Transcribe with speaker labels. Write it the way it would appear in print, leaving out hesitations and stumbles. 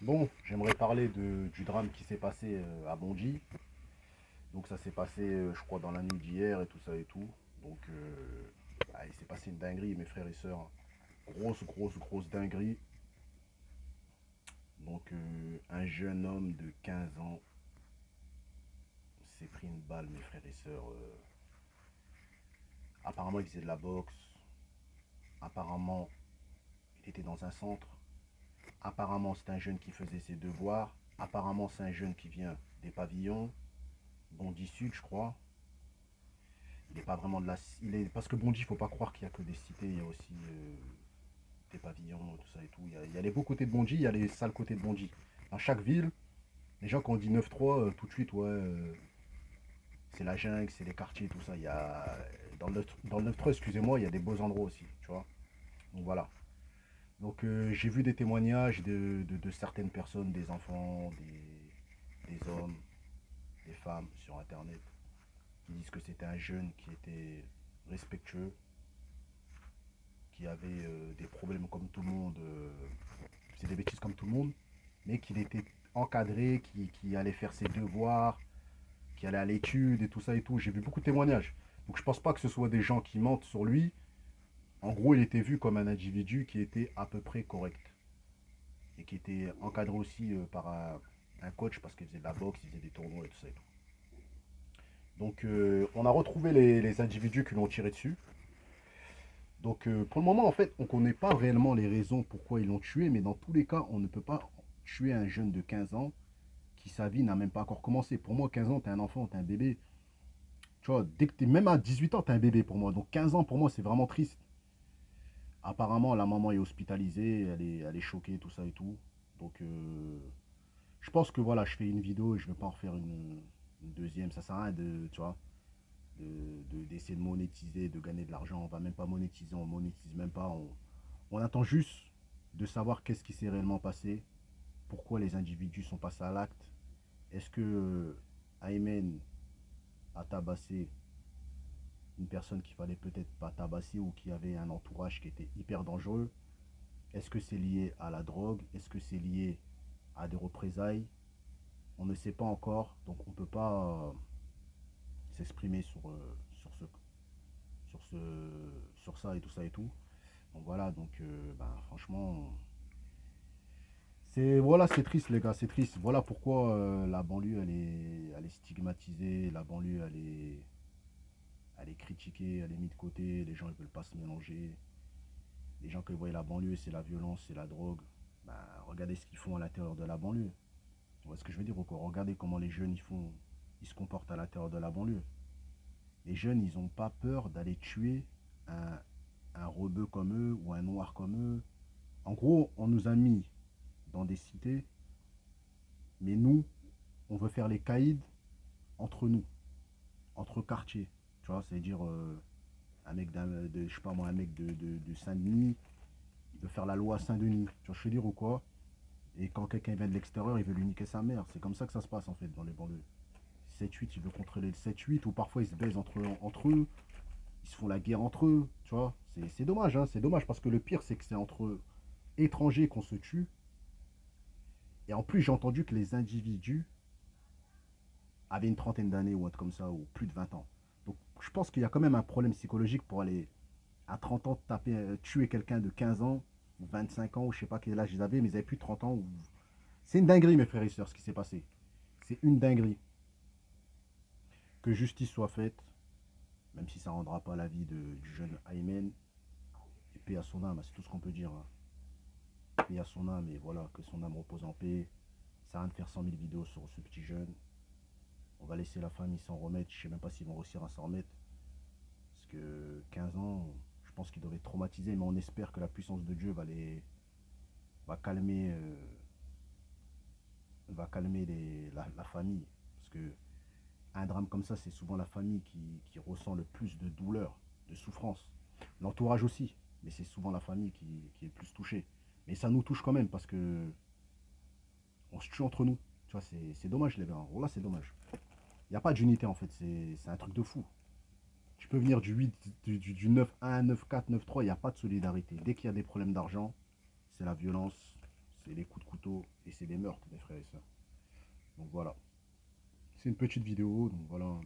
Speaker 1: Bon, j'aimerais parler du drame qui s'est passé à Bondy. Donc ça s'est passé, je crois, dans la nuit d'hier et tout ça et tout. Donc il s'est passé une dinguerie, mes frères et sœurs. Grosse, grosse, grosse dinguerie. Donc un jeune homme de 15 ans s'est pris une balle, mes frères et sœurs. Apparemment, il faisait de la boxe. Apparemment, il était dans un centre. Apparemment, c'est un jeune qui faisait ses devoirs. Apparemment, c'est un jeune qui vient des pavillons. Bondy Sud, je crois. Il n'est pas vraiment de la. Parce que Bondy, il ne faut pas croire qu'il n'y a que des cités, il y a aussi des pavillons, tout ça et tout. Il y a les beaux côtés de Bondy, il y a les sales côtés de Bondy. Dans chaque ville, les gens, quand on dit 9-3, tout de suite, ouais, c'est la jungle, c'est les quartiers, tout ça. Il y a. Dans le 9-3, excusez-moi, il y a des beaux endroits aussi, tu vois. Donc voilà. Donc j'ai vu des témoignages de certaines personnes, des enfants, des hommes, des femmes sur internet, qui disent que c'était un jeune qui était respectueux, qui avait des problèmes comme tout le monde, c'est des bêtises comme tout le monde, mais qu'il était encadré, qui allait faire ses devoirs, qui allait à l'étude et tout ça et tout. J'ai vu beaucoup de témoignages. Donc je pense pas que ce soit des gens qui mentent sur lui. En gros, il était vu comme un individu qui était à peu près correct et qui était encadré aussi par un coach parce qu'il faisait de la boxe, il faisait des tournois et tout ça et tout. Donc on a retrouvé les individus qui l'ont tiré dessus. Donc pour le moment, en fait, on ne connaît pas réellement les raisons pourquoi ils l'ont tué, mais dans tous les cas, on ne peut pas tuer un jeune de 15 ans qui sa vie n'a même pas encore commencé. Pour moi, 15 ans, t'es un enfant, t'es un bébé. Tu vois, dès que t'es même à 18 ans, t'es un bébé pour moi. Donc 15 ans, pour moi, c'est vraiment triste. Apparemment, la maman est hospitalisée, elle est choquée, tout ça et tout. Donc je pense que voilà, je fais une vidéo et je ne vais pas en refaire une deuxième. Ça sert à rien de, tu vois, d'essayer de monétiser, de gagner de l'argent. On va même pas monétiser, on monétise même pas. On attend juste de savoir qu'est-ce qui s'est réellement passé, pourquoi les individus sont passés à l'acte. Est-ce que Aymen a tabassé une personne qu'il fallait peut-être pas tabasser ou qui avait un entourage qui était hyper dangereux? Est-ce que c'est lié à la drogue? Est-ce que c'est lié à des représailles? On ne sait pas encore, donc on ne peut pas s'exprimer sur, ce, sur ça et tout ça et tout. Donc voilà, donc franchement, c'est voilà, c'est triste les gars, c'est triste. Voilà pourquoi la banlieue elle est stigmatisée, la banlieue elle est critiquée, elle est mise de côté, les gens ne veulent pas se mélanger. Les gens qui voient la banlieue, c'est la violence, c'est la drogue. Ben, regardez ce qu'ils font à l'intérieur de la banlieue. Tu vois ce que je veux dire encore? Regardez comment les jeunes ils se comportent à l'intérieur de la banlieue. Les jeunes, ils n'ont pas peur d'aller tuer un, un rebeu comme eux ou un noir comme eux. En gros, on nous a mis dans des cités, mais nous, on veut faire les caïds entre nous, entre quartiers. Tu vois, c'est-à-dire un mec je sais pas moi, un mec de Saint-Denis, il veut faire la loi à Saint-Denis. Tu vois, je veux dire ou quoi? Et quand quelqu'un vient de l'extérieur, il veut lui niquer sa mère. C'est comme ça que ça se passe en fait dans les banlieues. 7-8, il veut contrôler le 7-8, ou parfois ils se baisent entre eux, ils se font la guerre entre eux, tu vois. C'est dommage, hein, c'est dommage, parce que le pire, c'est que c'est entre étrangers qu'on se tue. Et en plus, j'ai entendu que les individus avaient une trentaine d'années ou un truc comme ça, ou plus de 20 ans. Donc je pense qu'il y a quand même un problème psychologique pour aller à 30 ans taper, tuer quelqu'un de 15 ans, ou 25 ans, ou je sais pas quel âge ils avaient, mais ils avaient plus de 30 ans. C'est une dinguerie, mes frères et sœurs, ce qui s'est passé. C'est une dinguerie. Que justice soit faite, même si ça ne rendra pas la vie du jeune Aymen. Et paix à son âme, c'est tout ce qu'on peut dire, hein. Paix à son âme, et voilà, que son âme repose en paix. Ça sert à rien de faire 100 000 vidéos sur ce petit jeune. On va laisser la famille s'en remettre. Je sais même pas s'ils vont réussir à s'en remettre. Parce que 15 ans, je pense qu'ils doivent être traumatisés, mais on espère que la puissance de Dieu va calmer, la famille. Parce que un drame comme ça, c'est souvent la famille qui ressent le plus de douleur, de souffrance. L'entourage aussi, mais c'est souvent la famille qui est le plus touchée. Mais ça nous touche quand même parce que on se tue entre nous. Tu vois, c'est dommage les gars. Voilà, c'est dommage. Il n'y a pas d'unité en fait, c'est un truc de fou. Tu peux venir du 8, du 9-1, 9-4, 9-3, il n'y a pas de solidarité. Dès qu'il y a des problèmes d'argent, c'est la violence, c'est les coups de couteau et c'est des meurtres, mes frères et sœurs. Donc voilà. C'est une petite vidéo, donc voilà.